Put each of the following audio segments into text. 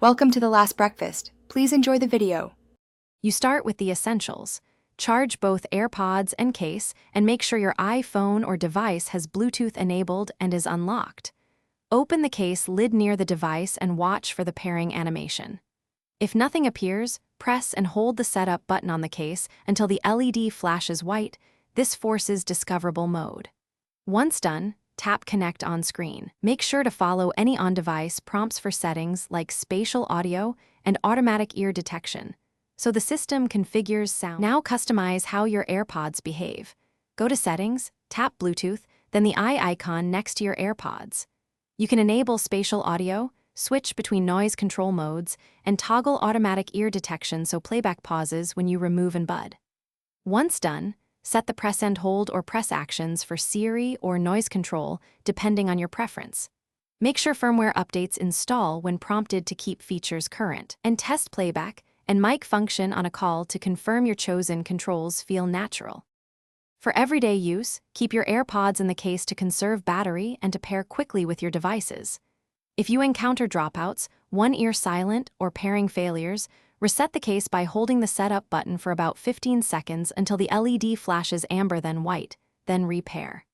Welcome to the last breakfast. Please enjoy the video. You start with the essentials. Charge both AirPods and case, and make sure your iPhone or device has Bluetooth enabled and is unlocked. Open the case lid near the device and watch for the pairing animation. If nothing appears, press and hold the setup button on the case until the LED flashes white. This forces discoverable mode. Once done, tap Connect on screen. Make sure to follow any on-device prompts for settings like spatial audio and automatic ear detection, so the system configures sound. Now customize how your AirPods behave. Go to Settings, tap Bluetooth, then the eye icon next to your AirPods. You can enable spatial audio, switch between noise control modes, and toggle automatic ear detection so playback pauses when you remove and bud. Once done, set the press and hold or press actions for Siri or noise control, depending on your preference. Make sure firmware updates install when prompted to keep features current. And test playback and mic function on a call to confirm your chosen controls feel natural. For everyday use, keep your AirPods in the case to conserve battery and to pair quickly with your devices. If you encounter dropouts, one ear silent, or pairing failures, reset the case by holding the setup button for about 15 seconds until the LED flashes amber then white, then repair.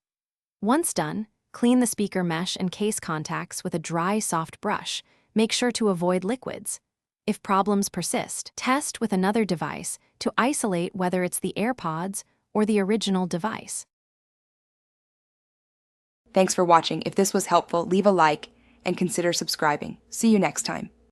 Once done, clean the speaker mesh and case contacts with a dry, soft brush. Make sure to avoid liquids. If problems persist, test with another device to isolate whether it's the AirPods or the original device. Thanks for watching. If this was helpful, leave a like and consider subscribing. See you next time.